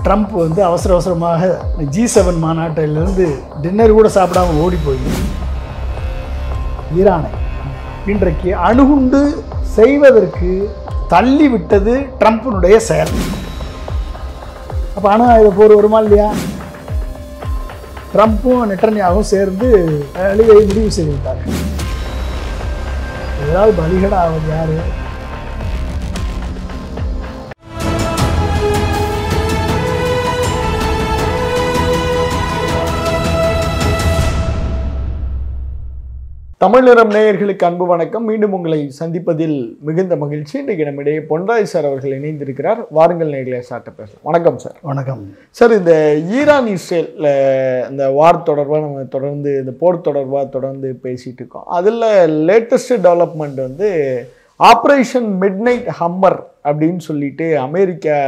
Trump வந்து அவசர அவசரமாக G7 மாநாட்டிலிருந்து டின்னர் கூட சாப்பிடாமல் ஓடி போய் ஈரானை இன்றைக்கு அணுகுண்டு செய்வதற்கு தள்ளிவிட்டது ட்ரம்பினுடைய செயல். அப்போ அணு ஆயுத போர் வருமா இல்லையா? ட்ரம்ப்பும் நெட்டன்யாவும் சேர்ந்து அழிவை முடிவு செய்துவிட்டார்கள். ஏதாவது பலிகடா ஆவது யாரு? தமிழ் நிறம் நேயர்களுக்கு அன்பு வணக்கம். மீண்டும் உங்களை சந்திப்பதில் மிகுந்த மகிழ்ச்சி. இன்றைக்கு நம்மிடையே பொன்ராஜ் சார் அவர்கள் இணைந்திருக்கிறார். வாருங்கள் நேயர்களே, சார்ட்ட பேசலாம். வணக்கம் சார். வணக்கம் சார். இந்த ஈரான் இஸ்ரேல் இந்த வார் தொடர்பாக நம்ம தொடர்ந்து இந்த போர் தொடர்பாக தொடர்ந்து பேசிகிட்டு இருக்கோம். அதில் லேட்டஸ்ட் டெவலப்மெண்ட் வந்து ஆப்ரேஷன் மிட்நைட் ஹம்மர் அப்படின்னு சொல்லிட்டு அமெரிக்கா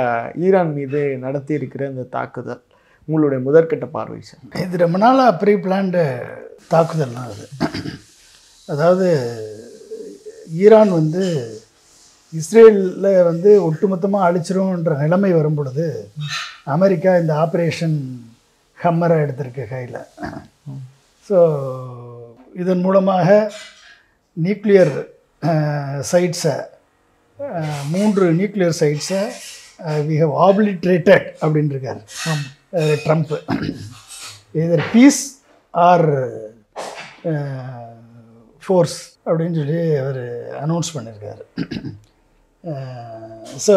ஈரான் மீது நடத்தி இருக்கிற இந்த தாக்குதல், உங்களுடைய முதற்கட்ட பார்வை சார்? இது ரொம்ப நாளாக ப்ரீ பிளான்டு தாக்குதல் தான் அது. அதாவது ஈரான் வந்து இஸ்ரேலில் வந்து ஒட்டுமொத்தமாக அழிச்சிரும்ன்ற நிலைமை வரும் பொழுது அமெரிக்கா இந்த ஆப்ரேஷன் ஹம்மரை எடுத்திருக்கு கையில். ஸோ இதன் மூலமாக நியூக்ளியர் சைட்ஸை 3 நியூக்ளியர் சைட்ஸை வி ஹவ் ஆப்லிட்ரேட்டட் அப்படின்னு இருக்கார் ட்ரம்ப்பு. இதர் பீஸ் ஆர் ஃபோர்ஸ் அப்படின்னு சொல்லி அவர் அனௌன்ஸ் பண்ணியிருக்காரு. ஸோ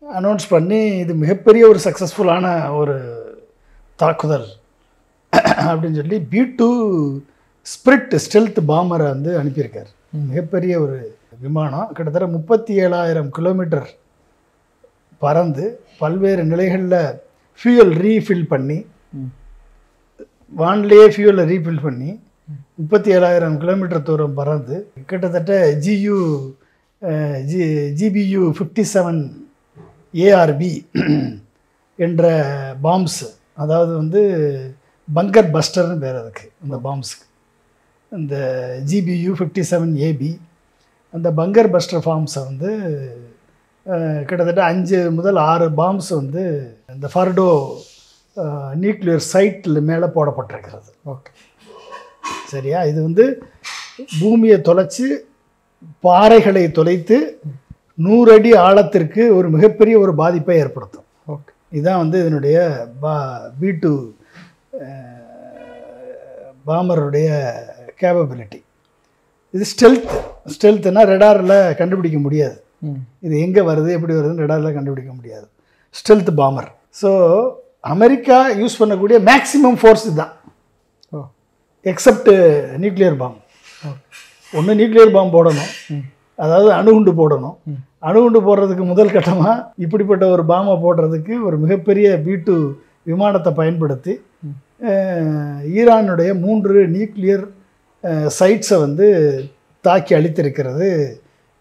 அனௌன்ஸ் பண்ணி இது மிகப்பெரிய ஒரு சக்ஸஸ்ஃபுல்லான ஒரு தாக்குதல் அப்படின்னு சொல்லி B-2 ஸ்பிரிட் ஸ்டெல்த் பாமரை வந்து அனுப்பியிருக்கார். மிகப்பெரிய ஒரு விமானம், கிட்டத்தட்ட 37,000 கிலோமீட்டர் பறந்து பல்வேறு நிலைகளில் ஃபியூயல் ரீஃபில் பண்ணி, வான்லேயே ஃபியூயலை ரீஃபில் பண்ணி 37,000 கிலோமீட்டர் தூரம் பறந்து கிட்டத்தட்ட GBU 57 ARB என்ற பாம்ஸ், அதாவது வந்து பங்கர் பஸ்டர்னு பேர் அதுக்கு, இந்த பாம்ஸுக்கு. இந்த GBU 57 AB அந்த பங்கர் பஸ்டர் ஃபார்ம்ஸை வந்து கிட்டத்தட்ட 5 முதல் 6 பாம்ஸ் வந்து இந்த ஃபர்டோ நியூக்ளியர் சைட்டில் மேலே போடப்பட்டிருக்கிறது. ஓகே, சரியா? இது வந்து பூமியை தொலைச்சி பாறைகளை தொலைத்து 100 அடி ஆழத்திற்கு ஒரு மிகப்பெரிய ஒரு பாதிப்பை ஏற்படுத்தும். ஓகே, இதுதான் வந்து இதனுடைய B-2 பாமருடைய கேப்பபிலிட்டி. இது ஸ்டெல்த்னா ரெடாரில் கண்டுபிடிக்க முடியாது. இது எங்கே வருது எப்படி வருதுன்னு ரெடாரில் கண்டுபிடிக்க முடியாது. Stealth bomber. So America use பண்ணக்கூடிய மேக்ஸிமம் ஃபோர்ஸ் இதுதான், எக்ஸப்ட் நியூக்ளியர் பாம். ஒன்று நியூக்ளியர் பாம் போடணும், அதாவது அணுகுண்டு போடணும். அணுகுண்டு போடுறதுக்கு முதல் கட்டமாக இப்படிப்பட்ட ஒரு பாமை போடுறதுக்கு ஒரு மிகப்பெரிய B-2 விமானத்தை பயன்படுத்தி ஈரானுடைய 3 நியூக்ளியர் சைட்ஸை வந்து தாக்கி அழித்திருக்கிறது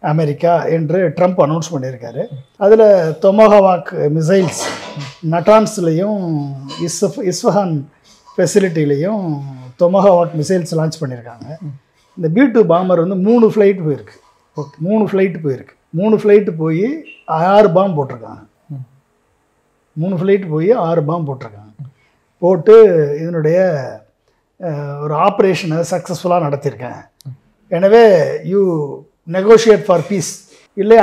அமெரிக்கா என்று ட்ரம்ப் அனௌன்ஸ் பண்ணியிருக்காரு. அதில் தொமோஹாவாக் மிசைல்ஸ் நட்டான்ஸ்லேயும் இஸ்ஃபஹான் ஃபெசிலிட்டிலையும் தொமோஹாவாக் மிசைல்ஸ் லான்ச் பண்ணியிருக்காங்க. இந்த B-2 பாம்பர் வந்து 3 ஃப்ளைட் போயிருக்கு. ஓகே, 3 ஃப்ளைட்டு போயிருக்கு. 3 ஃப்ளைட்டு போய் 6 பாம்பு போட்டிருக்காங்க. 3 ஃப்ளைட்டு போய் 6 பாம்பு போட்டிருக்காங்க. போட்டு இதனுடைய ஒரு ஆப்ரேஷனை சக்ஸஸ்ஃபுல்லாக நடத்தியிருக்கேன். எனவே யூ நெகோஷியேட் ஃபார் பீஸ், இல்லை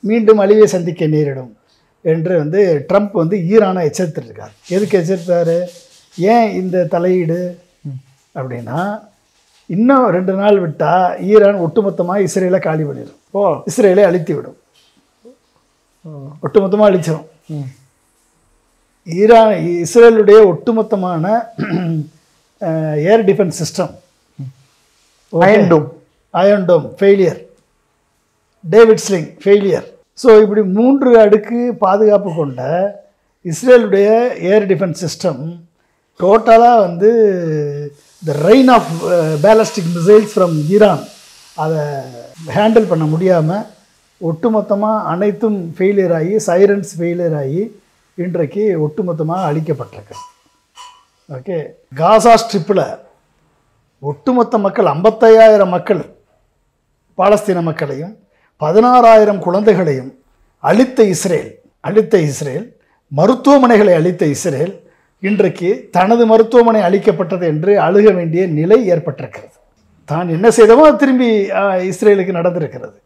மீண்டும் அழிவை சந்திக்க நேரிடும் என்று வந்து ட்ரம்ப் வந்து ஈரானை எச்சரித்திருக்கார். எதுக்கு எச்சரித்தார்? ஏன் இந்த தலையீடு அப்படின்னா, இன்னும் 2 நாள் விட்டால் ஈரான் ஒட்டுமொத்தமாக இஸ்ரேலை காலி பண்ணிடும். இஸ்ரேலை அழித்து விடும், ஒட்டுமொத்தமாக அழிச்சிடும். இஸ்ரேலுடைய ஒட்டுமொத்தமான air defence system, Iron Dome failure, David Sling failure. So இப்படி 3 அடுக்கு பாதுகாப்பு கொண்ட இஸ்ரேலுடைய ஏர் டிஃபென்ஸ் சிஸ்டம் டோட்டலாக வந்து the rain of ballistic missiles from Iran அதை ஹேண்டில் பண்ண முடியாமல் ஒட்டுமொத்தமாக அனைத்தும் ஃபெயிலியர் ஆகி, சைரன்ஸ் ஃபெயிலியர் ஆகி இன்றைக்கு ஒட்டுமொத்தமாக அழிக்கப்பட்டிருக்கு. ஓகே, காசா ஸ்ட்ரிப்பில் ஒட்டுமொத்த மக்கள் 55,000 மக்கள் பாலஸ்தீன மக்களையும் 16,000 குழந்தைகளையும் அழித்த இஸ்ரேல் மருத்துவமனைகளை அளித்த இஸ்ரேல் இன்றைக்கு தனது மருத்துவமனை அளிக்கப்பட்டது என்று அழுக வேண்டிய நிலை ஏற்பட்டிருக்கிறது. தான் என்ன செய்தமோ அது திரும்பி இஸ்ரேலுக்கு நடந்திருக்கிறது.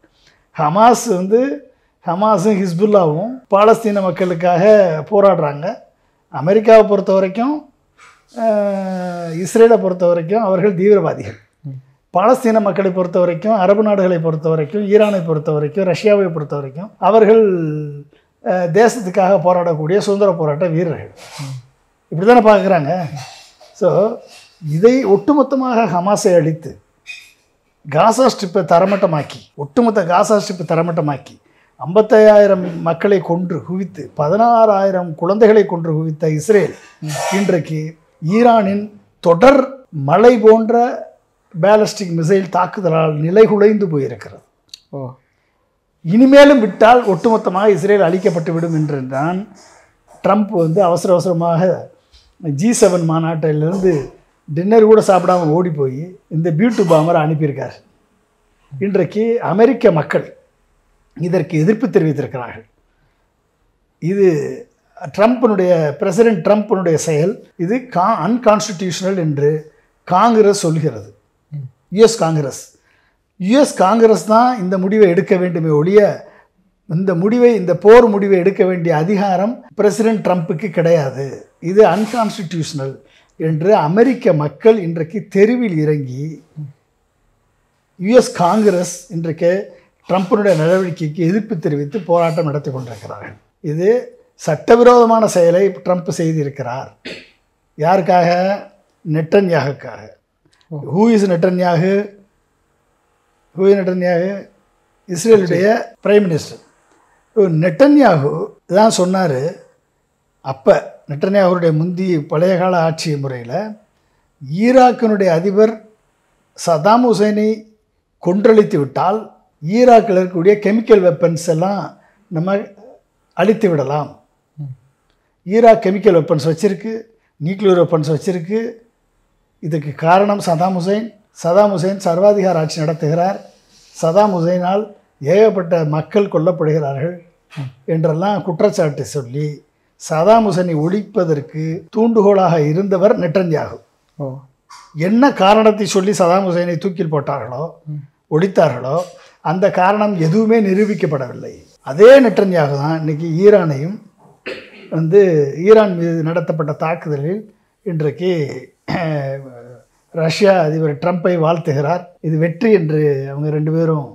ஹமாஸும் ஹிஸ்புல்லாவும் பாலஸ்தீன மக்களுக்காக போராடுறாங்க. அமெரிக்காவை பொறுத்த வரைக்கும், இஸ்ரேலை பொறுத்த வரைக்கும் அவர்கள் தீவிரவாதிகள். பாலஸ்தீன மக்களை பொறுத்த வரைக்கும், அரபு நாடுகளை பொறுத்த வரைக்கும், ஈரானை பொறுத்த வரைக்கும், ரஷ்யாவை பொறுத்த வரைக்கும் அவர்கள் தேசத்துக்காக போராடக்கூடிய சுதந்திர போராட்ட வீரர்கள். இப்படி தானே பார்க்குறாங்க. ஸோ இதை ஒட்டுமொத்தமாக ஹமாஸை அழித்து காசா ஸ்ட்ரிப்பை தரமட்டமாக்கி, ஒட்டுமொத்த காசா ஸ்ட்ரிப்பை தரமட்டமாக்கி 55,000 மக்களை கொன்று குவித்து 16,000 குழந்தைகளை கொன்று குவித்த இஸ்ரேல் இன்றைக்கு ஈரானின் தொடர் மழை போன்ற பேலஸ்டிக் மிசைல் தாக்குதலால் நிலைகுலைந்து போயிருக்கிறது. இனிமேலும் விட்டால் ஒட்டுமொத்தமாக இஸ்ரேல் அழிக்கப்பட்டு விடும் என்று தான் ட்ரம்ப் அவசர அவசரமாக G7 மாநாட்டிலிருந்து டின்னர் கூட சாப்பிடாமல் ஓடி போய் இந்த பியூட்டு பாமரை அனுப்பியிருக்கார். இன்றைக்கு அமெரிக்க மக்கள் இதற்கு எதிர்ப்பு தெரிவித்திருக்கிறார்கள். இது பிரசிடென்ட் ட்ரம்ப்பினுடைய செயல். இது அன்கான்ஸ்டிடியூஷனல் என்று காங்கிரஸ் சொல்கிறது. யுஎஸ் காங்கிரஸ் தான் இந்த முடிவை எடுக்க வேண்டுமே ஒழிய இந்த போர் முடிவை எடுக்க வேண்டிய அதிகாரம் பிரசிடென்ட் ட்ரம்ப்புக்கு கிடையாது. இது அன்கான்ஸ்டிடியூஷனல் என்று அமெரிக்க மக்கள் இன்றைக்கு தெருவில் இறங்கி யுஎஸ் காங்கிரஸ் இன்றைக்கு ட்ரம்ப்பினுடைய நடவடிக்கைக்கு எதிர்ப்பு தெரிவித்து போராட்டம் நடத்தி கொண்டிருக்கிறார்கள். இது சட்டவிரோதமான செயலை ட்ரம்ப் செய்திருக்கிறார். யாருக்காக? நெட்டன்யாகுக்காக. Who is Netanyahu? இஸ்ரேலுடைய பிரைம் மினிஸ்டர். நெட்டன்யாகு தான் சொன்னார். அப்போ நெட்டன்யாகுடைய பழைய கால ஆட்சி முறையில் ஈராக்கினுடைய அதிபர் சதாம் ஹுசைனை கொன்றளித்து விட்டால் ஈராக்கில் இருக்கக்கூடிய கெமிக்கல் வெப்பன்ஸ் எல்லாம் நம்ம அழித்து விடலாம். ஈராக் கெமிக்கல் வெப்பன்ஸ் வச்சுருக்கு, நியூக்ளியர் வெப்பன்ஸ் வச்சுருக்கு. இதுக்கு காரணம் சதாம் ஹுசைன் சர்வாதிகார ஆட்சி நடத்துகிறார். சதாம் ஹுசைனால் ஏகப்பட்ட மக்கள் கொல்லப்படுகிறார்கள் என்றெல்லாம் குற்றச்சாட்டு சொல்லி சதாம் ஹுசைனை ஒழிப்பதற்கு தூண்டுகோலாக இருந்தவர் நெட்டன்யாகு. என்ன காரணத்தை சொல்லி சதாம் ஹுசைனை தூக்கில் போட்டார்களோ, ஒழித்தார்களோ, அந்த காரணம் எதுவுமே நிரூபிக்கப்படவில்லை. அதே நெட்டன்யாகு தான் இன்றைக்கி ஈரானையும் ஈரான் மீது நடத்தப்பட்ட தாக்குதலில் இன்றைக்கு ரஷ்யா அதிபர் ட்ரம்ப்பை வாழ்த்துகிறார். இது வெற்றி என்று அவங்க 2 பேரும்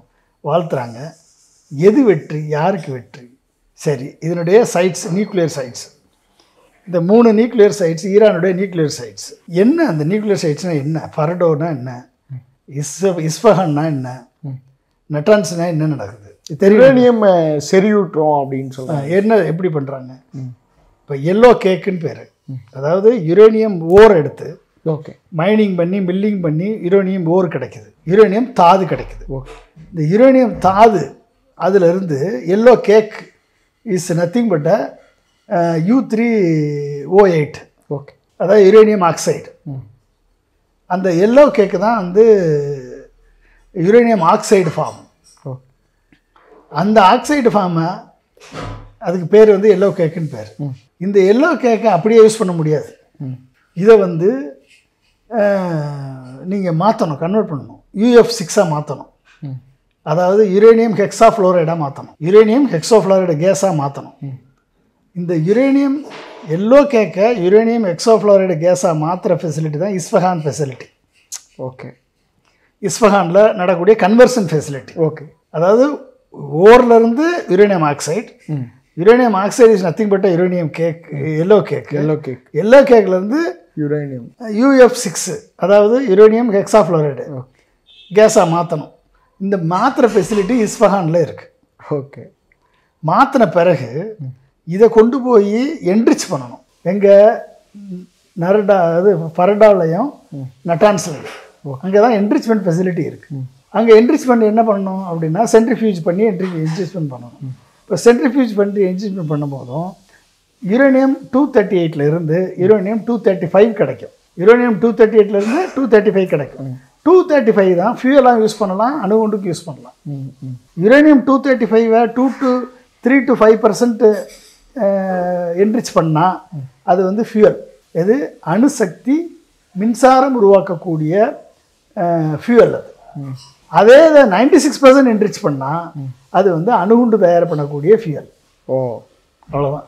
வாழ்த்துறாங்க. எது வெற்றி? யாருக்கு வெற்றி? சரி, இதனுடைய சைட்ஸ், நியூக்ளியர் சைட்ஸ், இந்த 3 நியூக்ளியர் சைட்ஸ் ஈரானுடைய நியூக்ளியர் சைட்ஸ் என்ன? அந்த நியூக்ளியர் சைட்ஸ்னால் என்ன? ஃபர்டோனா என்ன? இஸ்ஃபஹான்னா என்ன? நட்டான்ஸ்னா என்ன நடக்குது? யுரேனியம் செறியூட்டுறோம் அப்படின்னு சொல்கிறாங்க. என்ன எப்படி பண்ணுறாங்க? இப்போ எல்லோ கேக்குன்னு பேர். அதாவது யுரேனியம் ஓர் எடுத்து மைனிங் பண்ணி மில்லிங் பண்ணி யுரேனியம் ஓர் கிடைக்குது, யுரேனியம் தாது கிடைக்குது. இந்த யுரேனியம் தாது அதிலிருந்து yellow cake is nothing but U3O8. அதாவது யுரேனியம் ஆக்சைடு. அந்த எல்லோ கேக்கு தான் யுரேனியம் ஆக்சைடு ஃபார்ம். அந்த ஆக்சைடு ஃபார்மை அதுக்கு பேர் எல்லோ கேக்குன்னு பேர். இந்த எல்லோ கேக்கை அப்படியே யூஸ் பண்ண முடியாது. இதை நீங்கள் மாற்றணும், கன்வெர்ட் பண்ணணும், UF6 மாற்றணும். அதாவது யுரேனியம் ஹெக்ஸாஃப்ளோரைடாக மாற்றணும், யுரேனியம் ஹெக்ஸோஃப்ளோரைடு கேஸாக மாற்றணும். இந்த யுரேனியம் எல்லோ கேக்கை யுரேனியம் ஹெக்ஸோஃப்ளோரைடு கேஸாக மாற்றுற ஃபெசிலிட்டி தான் இஸ்ஃபஹான் ஃபெசிலிட்டி. இஸ்ஃபஹானில் நடக்கக்கூடிய கன்வர்ஷன் ஃபெசிலிட்டி. அதாவது ஓர்லேருந்து uranium oxide, uranium oxide is nothing but uranium cake, yellow கேக்லேருந்து யுரேனியம் UF6 அதாவது யுரேனியம் ஹெக்ஸாஃப்ளோரைடு கேஸாக மாற்றணும். இந்த மாத்திர ஃபெசிலிட்டி இஸ்ஃபஹானில் இருக்குது. மாற்றின பிறகு இதை கொண்டு போய் என்ரிச் பண்ணணும். எங்கள் ஃபர்டாலையும் நட்டான்ஸ்லையும் அங்கே தான் என்ரிச்மெண்ட் ஃபெசிலிட்டி இருக்குது. அங்கே என்ரிச்மெண்ட் என்ன பண்ணணும் அப்படின்னா சென்ட்ரிஃபியூஜ் பண்ணி என்ரிச்மெண்ட் பண்ணணும். இப்போ சென்ட்ரிஃபியூஜ் பண்ணி என்ரிச்மெண்ட் பண்ணும் போதும் யுரேனியம் 238 இருந்து யுரேனியம் 235 கிடைக்கும். யுரேனியம் 238 இருந்து 235 கிடைக்கும். 235 தான் ஃபியூயலாக யூஸ் பண்ணலாம், அணுகுண்டுக்கு யூஸ் பண்ணலாம். யுரேனியம் 235 3 to 5% என்ரிச் பண்ணால் அது வந்து ஃபியூயல். எது? அணுசக்தி மின்சாரம் உருவாக்கக்கூடிய ஃபியூயல் அது. அதே இதை 96% என்ரிச் பண்ணால் அது வந்து அணுகுண்டு தயார் பண்ணக்கூடிய ஃபியூயல். ஓ, அவ்வளோதான்.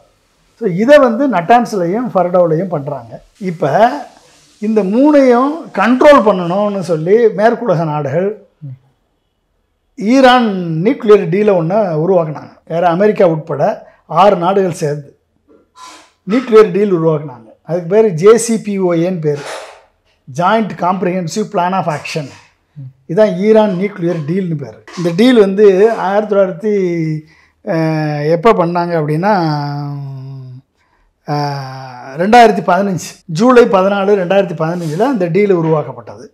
ஸோ இதை வந்து நட்டான்ஸ்லையும் ஃபர்டோலையும் பண்ணுறாங்க. இப்போ இந்த மூணையும் கண்ட்ரோல் பண்ணணும்னு சொல்லி மேற்குலக நாடுகள் ஈரான் நியூக்ளியர் டீலை ஒன்று உருவாக்குனாங்க. வேறு அமெரிக்கா உட்பட 6 நாடுகள் சேர்ந்து நியூக்ளியர் டீல் உருவாக்குனாங்க. அதுக்கு பேர் JCPOAன்னு பேர், joint comprehensive plan of action. இதுதான் ஈரான் நியூக்ளியர் டீல்னு பேர். இந்த டீல் வந்து 1900 எப்போ பண்ணாங்க அப்படின்னா 2015 ஜூலை 14, 2015 அந்த டீல் உருவாக்கப்பட்டது.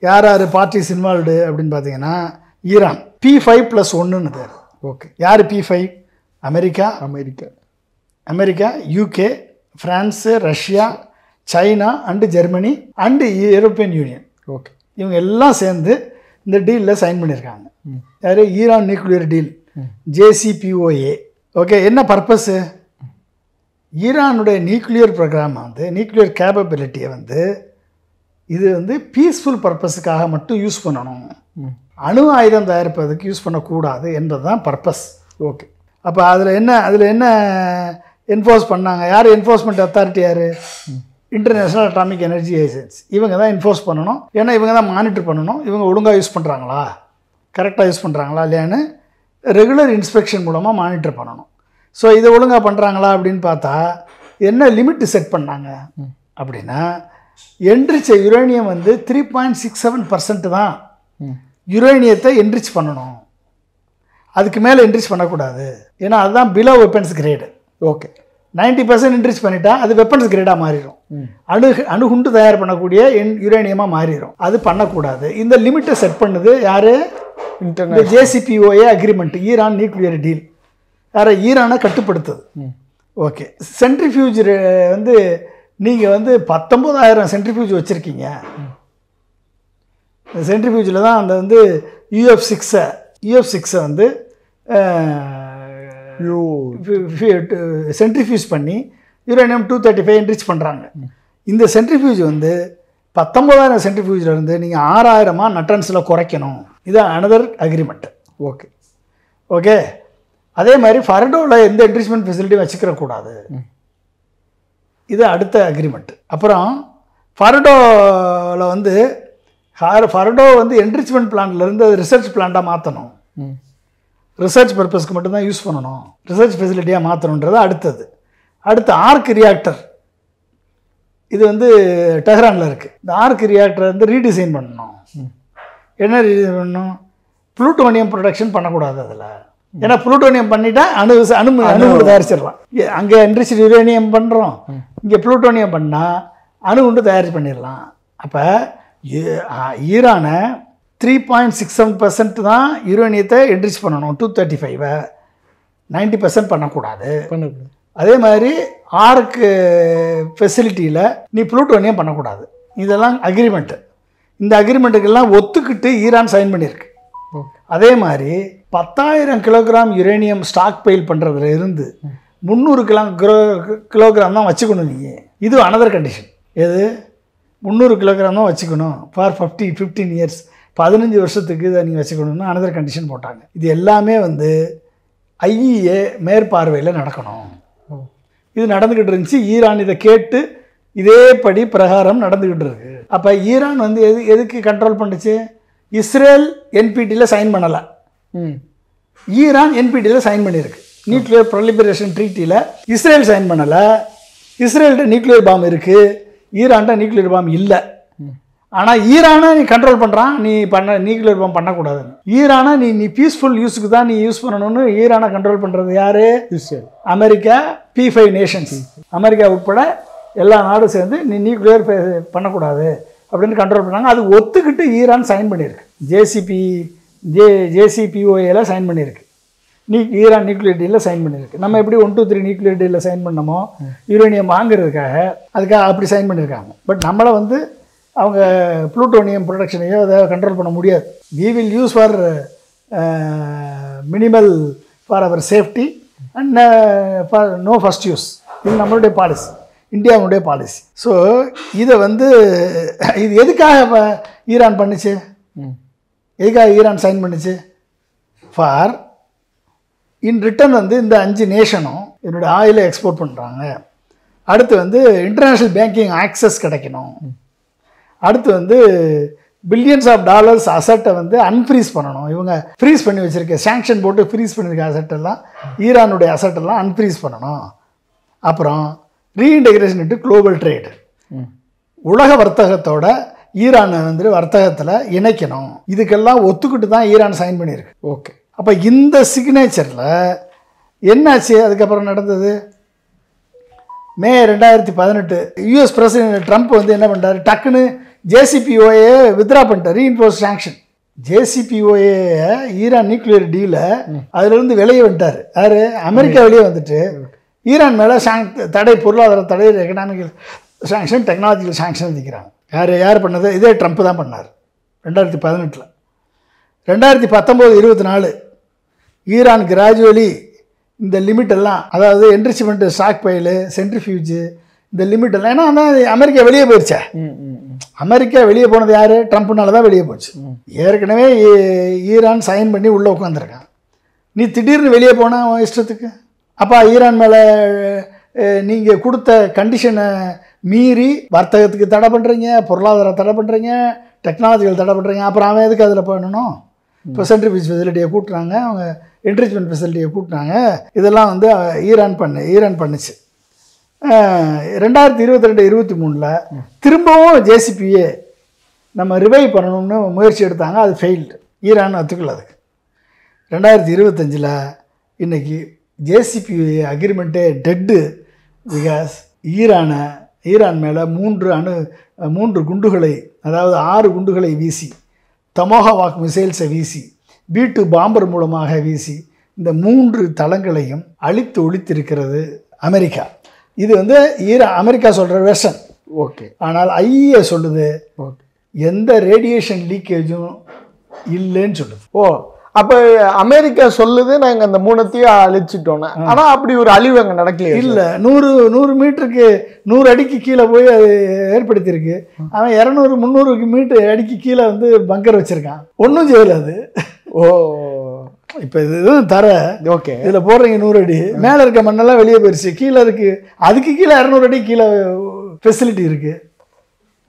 யார் யார் பார்ட்டிஸ் இன்வால்வ்டு அப்படின்னு பார்த்தீங்கன்னா ஈரான், P5+1ன்னு பேர். ஓகே. யார் P5? America, America, UK, France, Russia, China and Germany and European union. Okay. இவங்க எல்லாம் சேர்ந்து இந்த டீலில் சைன் பண்ணியிருக்காங்க. யார்? Iran nuclear deal, JCPOA. Okay. என்ன பர்பஸ்ஸு? ஈரானுடைய நியூக்ளியர் ப்ரோக்ராமை வந்து, நியூக்ளியர் கேப்பபிலிட்டியை வந்து இது வந்து பீஸ்ஃபுல் பர்பஸுக்காக மட்டும் யூஸ் பண்ணணும், அணு ஆயுதம் தயாரிப்பதுக்கு யூஸ் பண்ணக்கூடாது என்பது தான் பர்பஸ். ஓகே. அப்போ அதில் என்ன என்ஃபோர்ஸ் பண்ணாங்க? யார் என்ஃபோர்ஸ்மெண்ட் அத்தாரிட்டி? யார்? International atomic energy agency. இவங்க தான் என்ஃபோர்ஸ் பண்ணணும். ஏன்னா இவங்க தான் மானிட்டர் பண்ணணும், இவங்க ஒழுங்காக யூஸ் பண்ணுறாங்களா, கரெக்டாக யூஸ் பண்ணுறாங்களா இல்லையான்னு ரெகுலர் இன்ஸ்பெக்ஷன் மூலமாக மானிட்டர் பண்ணணும். ஸோ இதை ஒழுங்காக பண்ணுறாங்களா அப்படின்னு பார்த்தா என்ன லிமிட்டு செட் பண்ணாங்க அப்படின்னா, என்ரிச்ச யுரேனியம் வந்து 3.67% தான் யுரேனியத்தை என்ரிச் பண்ணணும், அதுக்கு மேலே என்ரிச் பண்ணக்கூடாது. ஏன்னா அதுதான் below weapons grade. Okay. 90% enrich பண்ணிட்டா அது வெப்பன்ஸ் கிரேடாக மாறிடும், அணுகுண்டு தயார் பண்ணக்கூடிய யுரேனியமாக மாறிடும். அது பண்ணக்கூடாது. இந்த லிமிட்டை செட் பண்ணுது யார்? இந்த JCPOA agreement, Iran nuclear deal. யாரை? ஈரானை கட்டுப்படுத்துது. ஓகே. சென்ட்ரிஃபியூஜ் வந்து நீங்கள் வந்து 19,000 சென்ட்ரிஃபியூஜ் வச்சுருக்கீங்க. இந்த சென்ட்ரிஃபியூஜில் தான் அந்த வந்து UF6 வந்து சென்ட்ரிஃபியூஸ் பண்ணி யுரேனியம் 235 என்ரிச் பண்ணுறாங்க. இந்த சென்ட்ரிஃபியூஜ் வந்து 19,000 சென்ட்ரிஃபியூஜிலேருந்து நீங்கள் 6,000 நட்டன்ஸில் குறைக்கணும். இது அனதர் அக்ரிமெண்ட். ஓகே. ஓகே. அதே மாதிரி ஃபர்டோவில் எந்த என்ரிச்மெண்ட் ஃபெசிலிட்டி வச்சுக்கிறக்கூடாது, இது அடுத்த அக்ரிமெண்ட். அப்புறம் ஃபர்டோவில் வந்து ஃபர்டோ வந்து என்ரிச்மெண்ட் பிளான்லேருந்து அது ரிசர்ச் பிளான்ட்டாக மாற்றணும், ரிசர்ச் பர்பஸ்க்கு மட்டும்தான் யூஸ் பண்ணணும், ரிசர்ச் ஃபெசிலிட்டியாக மாற்றணுன்றது அடுத்தது. அடுத்து ஆர்க் ரியாக்டர், இது வந்து டெஹ்ரானில் இருக்குது. இந்த ஆர்க் ரியாக்டரை வந்து ரீடிசைன் பண்ணணும். என்ன ரீடிசைன் பண்ணணும்? ப்ளூட்டோனியம் ப்ரொடக்ஷன் பண்ணக்கூடாது அதில். ஏன்னா ப்ளூட்டோனியம் பண்ணிட்டா அணு தயாரிச்சிடலாம். அங்கே என்ரிச் யுரேனியம் பண்ணுறோம், இங்கே ப்ளூட்டோனியம் பண்ணால் அணுகுண்டு தயாரிச்சு பண்ணிடலாம். அப்போ ஈரானை 3.67% தான் யுரேனியத்தை என்ரிச் பண்ணணும், 235 90% பண்ணக்கூடாது. அதே மாதிரி ஆர்க்கு ஃபெசிலிட்டியில் நீ ப்ளூட்டோனியம் பண்ணக்கூடாது. இதெல்லாம் அக்ரிமெண்ட்டு. இந்த அக்ரிமெண்ட்டுக்கெல்லாம் ஒத்துக்கிட்டு ஈரான் சைன் பண்ணியிருக்கு. அதே மாதிரி 10,000 கிலோகிராம் யுரேனியம் ஸ்டாக் பைல் பண்ணுறதுல இருந்து 300 கிலோகிராம் தான் வச்சுக்கணும் நீங்கள். இது அனதர் கண்டிஷன். எது? 300 கிலோகிராம் தான் வச்சுக்கணும் ஃபார் 15 இயர்ஸ், 15 வருஷத்துக்கு இதை நீங்கள் வச்சுக்கணும்னு அனதர் கண்டிஷன் போட்டாங்க. இது எல்லாமே வந்து IEA மேற்பார்வையில் நடக்கணும். இது நடந்துக்கிட்டு இருந்துச்சு. ஈரான் இதை கேட்டு இதேபடி பிரகாரம் நடந்துக்கிட்டு இருக்கு. அப்போ ஈரான் வந்து எதுக்கு கண்ட்ரோல் பண்ணுச்சு? இஸ்ரேல் NPTயில் சைன் பண்ணலை, ஈரான் NPTயில் சைன் பண்ணியிருக்கு. நியூக்ளியர் ப்ரொலிபரேஷன் ட்ரீட்டியில் இஸ்ரேல் சைன் பண்ணலை. இஸ்ரேல்கிட்ட நியூக்ளியர் பாம் இருக்குது, ஈரான்கிட்ட நியூக்ளியர் பாம் இல்லை. ஆனால் ஈரானை நீ கண்ட்ரோல் பண்ணுறான், நீ நியூக்ளியர் பாம் பண்ணக்கூடாதுன்னு. ஈரானை நீ பீஸ்ஃபுல் யூஸுக்கு தான் நீ யூஸ் பண்ணணும்னு ஈரானை கண்ட்ரோல் பண்ணுறது யார்? Israel. America, P5 Nations, America உட்பட எல்லா நாடும் சேர்ந்து நீ நியூக்ளியர் பண்ணக்கூடாது அப்படின்னு கண்ட்ரோல் பண்ணாங்க. அது ஒத்துக்கிட்டு ஈரான் சைன் பண்ணியிருக்கு. JCPOAல சைன் பண்ணியிருக்கு. ஈரான் நியூக்ளியர் டீலில் சைன் பண்ணியிருக்கு. நம்ம எப்படி 1, 2, 3 நியூக்ளியர் டீலில் சைன் பண்ணமோ யுரேனியம் வாங்குறதுக்காக அப்படி சைன் பண்ணியிருக்காங்க. பட் நம்மளை வந்து அவங்க ப்ளூட்டோனியம் ப்ரொடக்ஷனையோ அதை கண்ட்ரோல் பண்ண முடியாது. We will use for minimal for our safety and no first use. இது நம்மளுடைய பாலிசி, இந்தியாவுடைய பாலிசி. ஸோ இதை வந்து இது எதுக்காக ஈரான் பண்ணுச்சு, எதுக்காக ஈரான் சைன் பண்ணுச்சு? ஃபார் இன் ரிட்டர்ன் வந்து இந்த 5 நேஷனும் என்னோடய ஆயிலை எக்ஸ்போர்ட் பண்ணுறாங்க. அடுத்து வந்து இன்டர்நேஷ்னல் பேங்கிங் ஆக்சஸ் கிடைக்கணும். அடுத்து வந்து பில்லியன்ஸ் ஆஃப் டாலர்ஸ் அசட்டை வந்து அன்ஃப்ரீஸ் பண்ணணும். இவங்க ஃப்ரீஸ் பண்ணி வச்சுருக்க, சேங்ஷன் போட்டு ஃப்ரீஸ் பண்ணியிருக்க அசட்டெல்லாம், ஈரானுடைய அசட்டெல்லாம் அன்ஃப்ரீஸ் பண்ணணும். அப்புறம் ரீஇன்டெகிரேஷன் இன்டு குளோபல் ட்ரேடு, உலக வர்த்தகத்தோட ஈரானை வந்து வர்த்தகத்தில் இணைக்கணும். இதுக்கெல்லாம் ஒத்துக்கிட்டு தான் ஈரான் சைன் பண்ணியிருக்கு. ஓகே. அப்போ இந்த சிக்னேச்சரில் என்னாச்சு? அதுக்கப்புறம் நடந்தது மே 2018 யூஎஸ் பிரசிடென்ட் ட்ரம்ப் வந்து என்ன பண்ணுறாரு, டக்குன்னு ஜேசிபிஓஏ வித்ரா பண்ணிட்டார், reinforce sanction. JCPOA Iran nuclear டீலை அதிலிருந்து வெளியே வந்துட்டார். யார்? அமெரிக்கா வெளியே வந்துட்டு ஈரான் மேலே தடை, பொருளாதார தடை, எக்கனாமிக்கல் சாங்ஷன், டெக்னாலஜிக்கல் சாங்ஷன் விதிக்கிறாங்க. யார் பண்ணது? இதே ட்ரம்ப் தான் பண்ணார் 2018. 2019-24 ஈரான் கிராஜுவலி இந்த லிமிட் எல்லாம், அதாவது என்ரிச்மெண்ட், ஸ்டாக் பைலு, சென்ட்ரிஃபியூஜு, இந்த லிமிட் எல்லாம், ஏன்னா அதான் அமெரிக்கா வெளியே போயிடுச்சே. அமெரிக்கா வெளியே போனது யார்? ட்ரம்ப்னால தான் வெளியே போச்சு. ஏற்கனவே ஈரான் சைன் பண்ணி உள்ளே உட்காந்துருக்கான். நீ திடீர்னு வெளியே போனால் இஷ்டத்துக்கு. அப்போ ஈரான் மேலே நீங்கள் கொடுத்த கண்டிஷனை மீறி வர்த்தகத்துக்கு தடை பண்ணுறீங்க, பொருளாதார தடை பண்ணுறீங்க, டெக்னாலஜிகள் தடை பண்ணுறீங்க. அப்புறம் அவன் எதுக்கு அதில் பண்ணணும்? இப்போ சென்ட்ரிஃபியூஜ் ஃபெசிலிட்டியை கூட்டுறாங்க, அவங்க என்ரிச்மெண்ட் ஃபெசிலிட்டியை கூட்டினாங்க. இதெல்லாம் வந்து ஈரான் பண்ணுச்சு. 2022-23 திரும்பவும் ஜேசிபிஏ நம்ம ரிவைவ் பண்ணணும்னு முயற்சி எடுத்தாங்க. அது ஃபெயில்டு. ஈரான் ஒத்துக்கல. அதுக்கு 2025 இன்றைக்கி ஜேசிபிஏ அக்ரிமெண்ட்டே டெட்டு. பிகாஸ் ஈரான் மேலே 3 குண்டுகளை, அதாவது 6 குண்டுகளை வீசி, தமோஹாவாக் மிசைல்ஸை வீசி, B2 பாம்பர் மூலமாக வீசி, இந்த 3 தளங்களையும் அழித்து ஒழித்திருக்கிறது அமெரிக்கா. இது வந்து அமெரிக்கா சொல்கிற வெர்ஷன். ஓகே. ஆனால் ஐஏ சொல்லுது எந்த ரேடியேஷன் லீக்கேஜும் இல்லைன்னு சொல்லுது. ஓ, அப்போ அமெரிக்கா சொல்லுது நாங்கள் அந்த 3த்தையும் அழிச்சிட்டோன்னு. ஆனால் அப்படி ஒரு அழிவு அங்கே நடக்கலையே. இல்லை, 100 மீட்டருக்கு 100 அடிக்கு கீழே போய் அது ஏற்படுத்தியிருக்கு. அவன் 200-300 மீட்டர் அடிக்கு கீழே வந்து பங்கர் வச்சுருக்கான். ஒன்றும் செய்யலை அது. ஓ, இப்போ இதுதான் தர. ஓகே. இதில் போடுறீங்க 100 அடி, மேலே இருக்க மண்ணெல்லாம் வெளியே போயிடுச்சு, கீழே இருக்குது. அதுக்கு கீழே 200 அடி கீழே ஃபெசிலிட்டி இருக்குது.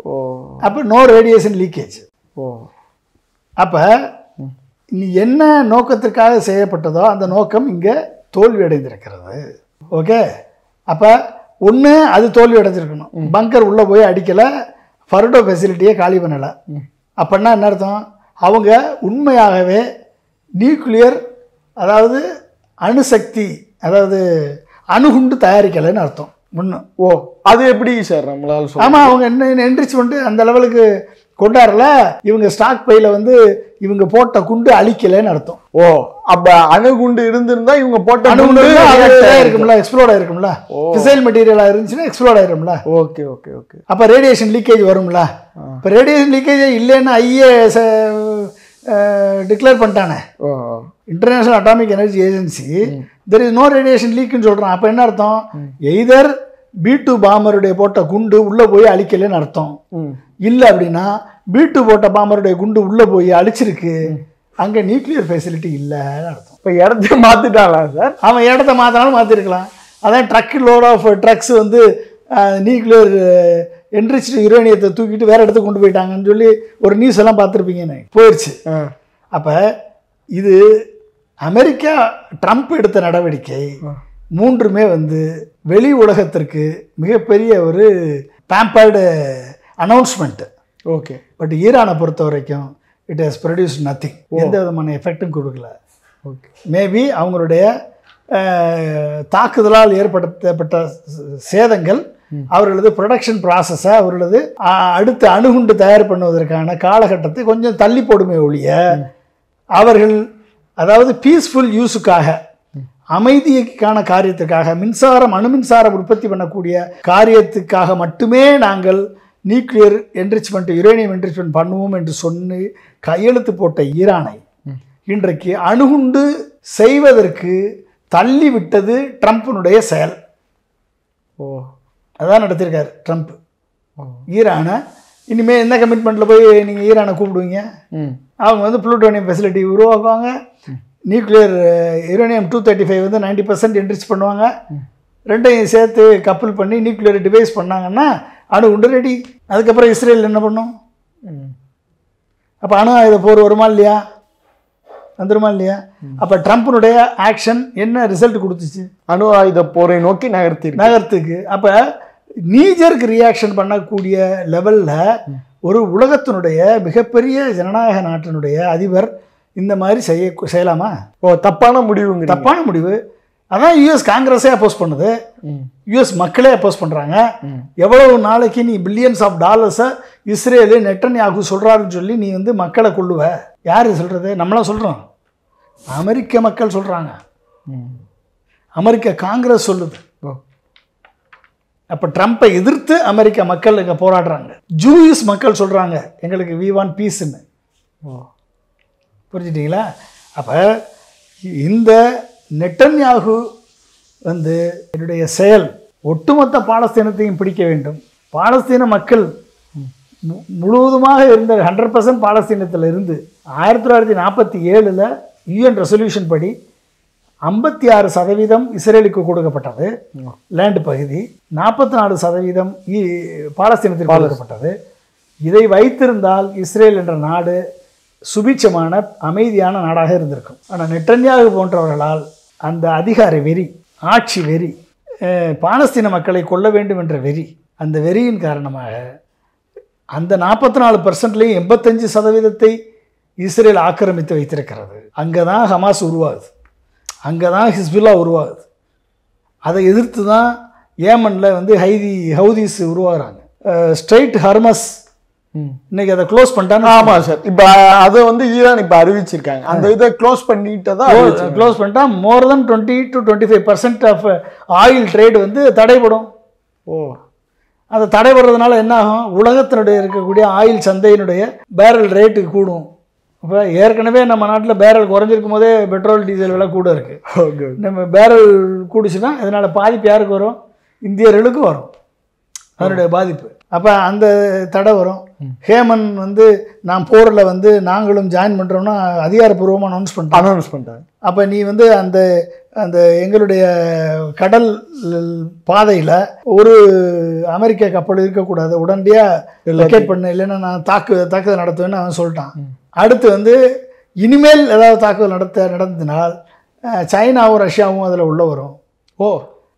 ஓ, அப்போ நோ ரேடியேஷன் லீக்கேஜ். ஓ, அப்போ நீ என்ன நோக்கத்திற்காக செய்யப்பட்டதோ அந்த நோக்கம் இங்கே தோல்வி அடைந்திருக்கிறது. ஓகே. அப்போ ஒன்று அது தோல்வி அடைஞ்சிருக்கணும். பங்கர் உள்ளே போய் அடிக்கலை, ஃபர்டோ ஃபெசிலிட்டியை காலி பண்ணலை. அப்படின்னா என்ன அர்த்தம்? அவங்க உண்மையாகவே நியூக்ளியர், அதாவது அணுசக்தி, அதாவது அணுகுண்டு தயாரிக்கலைன்னு அர்த்தம். ஒன்று. ஓ, அது எப்படி சார் நம்மளால சொல்ல? ஆமாம், அவங்க என்ன என்ரிச்மெண்ட் அந்த லெவலுக்கு கொண்டாடல. இவங்க ஸ்டாக் பையில வந்து இவங்க போட்ட குண்டு அழிக்கலைன்னு அர்த்தம். ஓ, அப்ப அணுகுண்டு இருந்திருந்தா இவங்க போட்ட அணுகுண்டு இருக்கும்ல, எக்ஸ்ப்ளோர்ட் ஆயிருக்கும்ல. ஃபிசைல் மெட்டீரியலாக இருந்துச்சுன்னா எக்ஸ்ப்ளோர்ட் ஆயிரும்ல. Okay okay okay. அப்போ ரேடியேஷன் லீக்கேஜ் வரும்ல. இப்போ ரேடியேஷன் லீக்கேஜே இல்லைன்னு ஐஏ டிக்ளேர் பண்ணிட்டானே, international atomic energy agency. There is no radiation லீக்குன்னு சொல்கிறான். அப்போ என்ன அர்த்தம்? எய்தர் B2 பாம்பருடைய போட்ட குண்டு உள்ளே போய் அழிக்கலைன்னு அர்த்தம். இல்லை அப்படின்னா B2 போட்ட பாம்பருடைய குண்டு உள்ளே போய் அழிச்சிருக்கு, அங்கே நியூக்ளியர் ஃபெசிலிட்டி இல்லைன்னு அர்த்தம். இப்போ இடத்த மாற்றிட்டாங்களா சார்? அவன் இடத்த மாற்றினாலும் மாற்றிருக்கலாம். அதான் லோட் ஆஃப் ட்ரக்ஸ் வந்து நியூக்ளியர் என்ரிச்டு யுரேனியத்தை தூக்கிட்டு வேறு இடத்துக்கு கொண்டு போயிட்டாங்கன்னு சொல்லி ஒரு நியூஸ் எல்லாம் பார்த்துருப்பீங்கன்னு போயிடுச்சு. அப்போ இது அமெரிக்கா ட்ரம்ப் எடுத்த நடவடிக்கை 3மே வந்து வெளி உலகத்திற்கு மிகப்பெரிய ஒரு பேம்பர்டு அனௌன்ஸ்மெண்ட்டு. ஓகே. பட் ஈரானை பொறுத்த வரைக்கும் இட் ஹஸ் ப்ரொடியூஸ் நத்திங். எந்த விதமான எஃபெக்டும் கொடுக்கல. ஓகே. மேபி அவங்களுடைய தாக்குதலால் ஏற்படுத்தப்பட்ட சேதங்கள் அவர்களது ப்ரொடக்ஷன் ப்ராசஸை, அவர்களது அடுத்து அணுகுண்டு தயார் பண்ணுவதற்கான காலகட்டத்தை கொஞ்சம் தள்ளி போடுமே ஒழிய, அவர்கள் அதாவது பீஸ்ஃபுல் யூஸுக்காக, அமைதிக்கான காரியத்துக்காக, அணு மின்சாரம் உற்பத்தி பண்ணக்கூடிய காரியத்துக்காக மட்டுமே நாங்கள் நியூக்ளியர் என்ரிச்மெண்ட், யுரேனியம் என்ரிச்மெண்ட் பண்ணுவோம் என்று சொல்லி கையெழுத்து போட்ட ஈரானை இன்றைக்கு அணுகுண்டு செய்வதற்கு தள்ளி விட்டது ட்ரம்ப்பினுடைய செயல். அதான் நடத்தியிருக்காரு ட்ரம்ப். ஈரானை இனிமேல் என்ன கமிட்மெண்ட்டில் போய் நீங்கள் ஈரானை கூப்பிடுவீங்க? அவங்க வந்து புளூட்டோனியம் ஃபெசிலிட்டி உருவாக்குவாங்க, நியூக்ளியர் யுரேனியம் 235 வந்து 90% என்ரிச் பண்ணுவாங்க, ரெண்டையும் சேர்த்து கப்பல் பண்ணி நியூக்ளியர் டிவைஸ் பண்ணாங்கன்னா அணு குண்டு ரெடி. அதுக்கப்புறம் இஸ்ரேல் என்ன பண்ணும்? அப்போ அணு ஆயுத போர் வருமா இல்லையா? வந்துருமா இல்லையா? அப்போ ட்ரம்ப்பினுடைய ஆக்ஷன் என்ன ரிசல்ட் கொடுத்துச்சு? அணு ஆயுத போரை நோக்கி நகர்த்துக்கு. அப்போ நீஜருக்கு ரியாக்ஷன் பண்ணக்கூடிய லெவலில் ஒரு உலகத்தினுடைய மிகப்பெரிய ஜனநாயக நாட்டினுடைய அதிபர் இந்த மாதிரி செய்யலாமா? தப்பான முடிவு. அதான் யூஎஸ் காங்கிரஸே அப்போஸ் பண்ணுது, யூஎஸ் மக்களே அப்போஸ் பண்ணுறாங்க. எவ்வளவு நாளைக்கு நீ பில்லியன்ஸ் ஆஃப் டாலர்ஸை இஸ்ரேலு நெட்டன்யாகு சொல்கிறாருன்னு சொல்லி நீ வந்து மக்களை கொள்ளுவ? யார் சொல்கிறது? நம்மளாம் சொல்கிறோம், அமெரிக்க மக்கள் சொல்கிறாங்க, அமெரிக்க காங்கிரஸ் சொல்லுது. அப்போ ட்ரம்ப்பை எதிர்த்து அமெரிக்க மக்கள் இங்கே போராடுறாங்க. ஜூயிஸ் மக்கள் சொல்கிறாங்க எங்களுக்கு வி வாண்ட் பீஸ்ன்னு. புரிஞ்சுட்டிங்களா? அப்போ இந்த நெட்டன்யாகு வந்து என்னுடைய செயல் ஒட்டுமொத்த பாலஸ்தீனத்தையும் பிடிக்க வேண்டும், பாலஸ்தீன மக்கள் முழுவதுமாக இருந்த 100% பாலஸ்தீனத்தில் இருந்து 1947 UN ரெசல்யூஷன் படி 56% இஸ்ரேலுக்கு கொடுக்கப்பட்டது லேண்ட் பகுதி, 44% பாலஸ்தீனத்திற்கு கொடுக்கப்பட்டது. இதை வைத்திருந்தால் இஸ்ரேல் என்ற நாடு சுபிட்சமான அமைதியான நாடாக இருந்திருக்கும். ஆனால் நெட்டன்யாகு போன்றவர்களால் அந்த அதிகார வெறி, ஆட்சி வெறி, பாலஸ்தீன மக்களை கொல்ல வேண்டும் என்ற வெறி, அந்த வெறியின் காரணமாக அந்த 44%லையும் 85% இஸ்ரேல் ஆக்கிரமித்து வைத்திருக்கிறது. அங்கே தான் ஹமாஸ் உருவாகுது, அங்கே தான் ஹிஸ்புல்லா உருவாகுது. அதை எதிர்த்து தான் ஏமனில் வந்து ஹவுதீஸ் உருவாகிறாங்க. ஸ்ட்ரைட் ஹர்மஸ் இன்னைக்கு அதை க்ளோஸ் பண்ணிட்டாங்க. ஆமாம் சார், இப்போ அதை வந்து ஈரான் இப்போ அறிவிச்சிருக்காங்க. அந்த இதை க்ளோஸ் பண்ணிட்டா மோர் தென் 20 to 25% ஆஃப் ஆயில் ட்ரேடு வந்து தடைப்படும். அது தடைபடுறதுனால என்ன ஆகும்? உலகத்தினுடைய இருக்கக்கூடிய ஆயில் சந்தையினுடைய பேரல் ரேட்டு கூடும். இப்போ ஏற்கனவே நம்ம நாட்டில் பேரல் குறைஞ்சிருக்கும் போதே பெட்ரோல் டீசல் விலை கூட இருக்குது. நம்ம பேரல் கூடுச்சுன்னா இதனால் பாதிப்பு யாருக்கு வரும்? இந்தியர்களுக்கு வரும் அதனுடைய பாதிப்பு. அப்போ அந்த தடை வரும். ஹேமன் வந்து நான் போரில் வந்து நாங்களும் ஜாயின் பண்ணுறோம்னா அதிகாரப்பூர்வமாக அனௌன்ஸ் பண்ணிட்டாங்க. அப்போ நீ வந்து அந்த அந்த எங்களுடைய கடல் பாதையில் ஒரு அமெரிக்க கப்பல் இருக்கக்கூடாது, உடனடியாக லொக்கேட் பண்ண, இல்லைன்னா நான் தாக்குதல் நடத்துவேன்னு அவன் சொல்லிட்டான். அடுத்து வந்து இனிமேல் ஏதாவது தாக்குதல் நடந்ததுனால் சைனாவும் ரஷ்யாவும் அதில் உள்ள வரும்.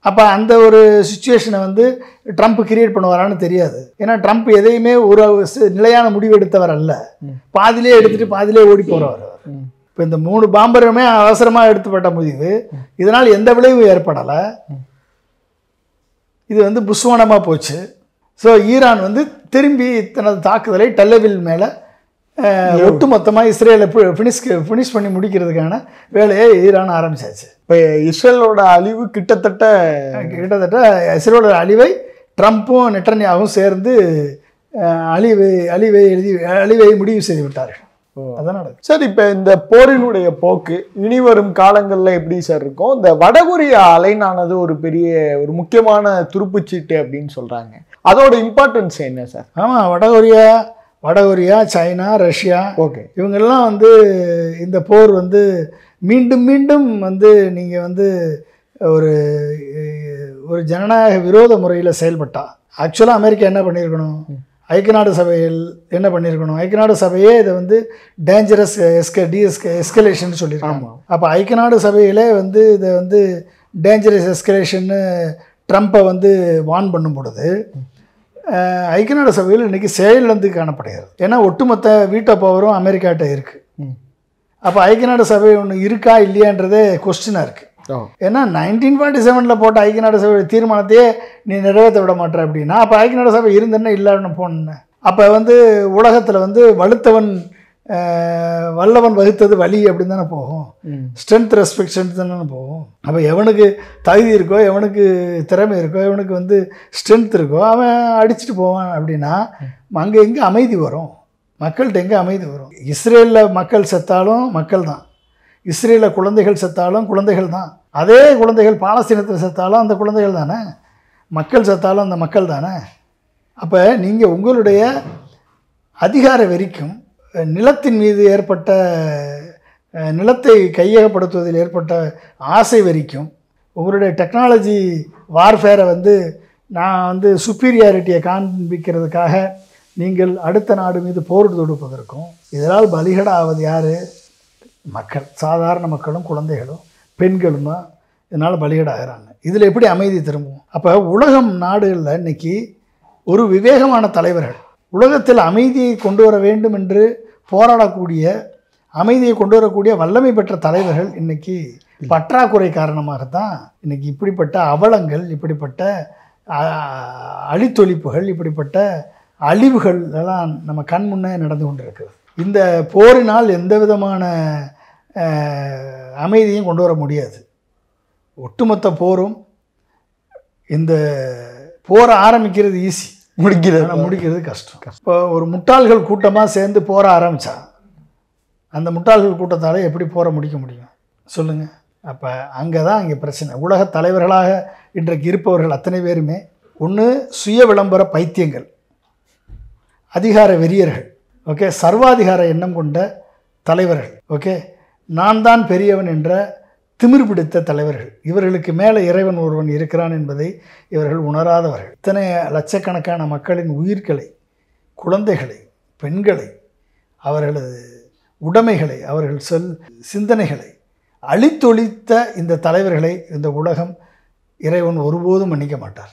அப்போ அந்த ஒரு சுச்சுவேஷனை வந்து ட்ரம்ப் கிரியேட் பண்ணுவாரான்னு தெரியாது. ஏன்னா ட்ரம்ப் எதையுமே ஒரு நிலையான முடிவு எடுத்தவர் அல்ல, பாதிலே எடுத்துகிட்டு பாதிலே ஓடி போகிறவர். இப்போ இந்த 3 பாம்பருமே அவசரமாக எடுத்துப்பட்ட முடிவு, இதனால் எந்த விளைவும் ஏற்படலை. இது வந்து புஸ்வானமாக போச்சு. ஸோ ஈரான் வந்து திரும்பி தனது தாக்குதலை டெல்லவில் மேலே ஒட்டுமொத்தமாக இஸ்ரேலை ஃபினிஷ் பண்ணி முடிக்கிறதுக்கான வேலையை ஈரான் ஆரம்பிச்சாச்சு. இப்போ இஸ்ரேலோட அழிவு கிட்டத்தட்ட இஸ்ரேலோட அழிவை ட்ரம்ப்பும் நெட்டன்யாவும் சேர்ந்து அழிவை முடிவு செய்து விட்டார்கள். அதான் நடக்குது சார். இப்போ இந்த போரினுடைய போக்கு இனி வரும் காலங்களில் எப்படி சார் இருக்கும்? இந்த வடகொரியா அலைனானது ஒரு முக்கியமான துருப்புச்சீட்டு அப்படின்னு சொல்கிறாங்க. அதோட இம்பார்ட்டன்ஸ் என்ன சார்? ஆமாம், வடகொரியா, சைனா, ரஷ்யா, இவங்கெல்லாம் வந்து இந்த போர் வந்து மீண்டும் வந்து நீங்கள் வந்து ஒரு ஜனநாயக விரோத முறையில் செயல்பட்டா. ஆக்சுவலாக அமெரிக்கா என்ன பண்ணியிருக்கணும்? ஐக்கிய நாடு சபையில் என்ன பண்ணியிருக்கணும்? ஐக்கிய நாடு சபையே இதை வந்து டேஞ்சரஸ் எஸ்கலேஷன் சொல்லியிருக்காங்க. அப்போ ஐக்கிய நாடு சபையிலே வந்து இதை வந்து டேஞ்சரஸ் எஸ்கலேஷன்னு ட்ரம்ப்பை வந்து வார்ன் பண்ணும் பொழுது ஐக்கிய நாடு சபையில் இன்றைக்கி செயலிழந்து காணப்படுகிறது. ஏன்னா ஒட்டுமொத்த வீட்டோ பவரும் அமெரிக்காட்ட இருக்குது. அப்போ ஐக்கிய நாடு சபை ஒன்று இருக்கா இல்லையான்றதே கொஸ்டினாக இருக்குது. ஏன்னா 1947 போட்ட ஐக்கிய நாடு சபை தீர்மானத்தையே நீ நிறைவேற்ற விட மாட்டேற அப்படின்னா அப்போ ஐக்கிய நாடு சபை இருந்தேன்னா இல்லைன்னு போனேன். அப்போ வந்து உலகத்தில் வந்து வல்லவன் வகுத்தது வலி அப்படின்னு தானே போகும். ஸ்ட்ரென்த் ரெஸ்பெக்ட் ஸ்ட்ரென்த் தானே போகும். அப்போ எவனுக்கு தகுதி இருக்கோ, எவனுக்கு திறமை இருக்கோ, எவனுக்கு வந்து ஸ்ட்ரென்த் இருக்கோ அவன் அடிச்சுட்டு போவான். அப்படின்னா அங்கே எங்கே அமைதி வரும்? மக்கள்கிட்ட எங்கே அமைதி வரும்? இஸ்ரேலில் மக்கள் செத்தாலும் மக்கள் தான், இஸ்ரேலில் குழந்தைகள் செத்தாலும் குழந்தைகள் தான். அதே குழந்தைகள் பாலஸ்தீனத்தில் செத்தாலும் அந்த குழந்தைகள் தானே, மக்கள் செத்தாலும் அந்த மக்கள் தானே. அப்போ நீங்கள் உங்களுடைய அதிகார வெறிக்கும் நிலத்தின் மீது ஏற்பட்ட நிலத்தை கையகப்படுத்துவதில் ஏற்பட்ட ஆசை வெறிக்கும் உங்களுடைய டெக்னாலஜி வார்ஃபேரை வந்து நான் வந்து சுப்பீரியாரிட்டியை காண்பிக்கிறதுக்காக நீங்கள் அடுத்த நாடு மீது போர் தொடுப்பதற்கும் இதனால் பலிகடா ஆவது யார்? மக்கள், சாதாரண மக்களும் குழந்தைகளும் பெண்களும் தான் இதனால் பலிகடா ஆகிறாங்க. இதில் எப்படி அமைதி திரும்பும்? அப்போ உலகம் நாடுகளில் இன்றைக்கி ஒரு விவேகமான தலைவர்கள், உலகத்தில் அமைதியை கொண்டு வர வேண்டும் என்று போராடக்கூடிய, அமைதியை கொண்டு வரக்கூடிய வல்லமை பெற்ற தலைவர்கள் இன்றைக்கி பற்றாக்குறை காரணமாகத்தான் இன்றைக்கி இப்படிப்பட்ட அவலங்கள், இப்படிப்பட்ட அழித்தொழிப்புகள், இப்படிப்பட்ட அழிவுகள் எல்லாம் நம்ம கண் முன்னே நடந்து கொண்டிருக்குது. இந்த போரினால் எந்த விதமான அமைதியும் கொண்டு வர முடியாது. ஒட்டுமொத்த போரும், இந்த போரை ஆரம்பிக்கிறது ஈஸி, முடிக்கிறது கஷ்டம். இப்போ ஒரு முட்டாள்கள் கூட்டமாக சேர்ந்து போர ஆரம்பித்தா அந்த முட்டாள்கள் கூட்டத்தால் எப்படி போரை முடிக்க முடியும் சொல்லுங்கள்? அப்போ அங்கே தான் இங்கே பிரச்சனை. உலக தலைவர்களாக இன்றைக்கு இருப்பவர்கள் அத்தனை பேருமே ஒன்று சுய விளம்பர பைத்தியங்கள், அதிகார வெறியர்கள், ஓகே, சர்வாதிகார எண்ணம் கொண்ட தலைவர்கள், ஓகே, நான் தான் பெரியவன் என்ற திமிர் பிடித்த தலைவர்கள். இவர்களுக்கு மேலே இறைவன் ஒருவன் இருக்கிறான் என்பதை இவர்கள் உணராதவர்கள். இத்தனை லட்சக்கணக்கான மக்களின் உயிர்களை, குழந்தைகளை, பெண்களை, அவர்களது உடைமைகளை, அவர்கள் சிந்தனைகளை அழித்தொழித்த இந்த தலைவர்களை இந்த உலகம், இறைவன் ஒருபோதும் மன்னிக்க மாட்டார்.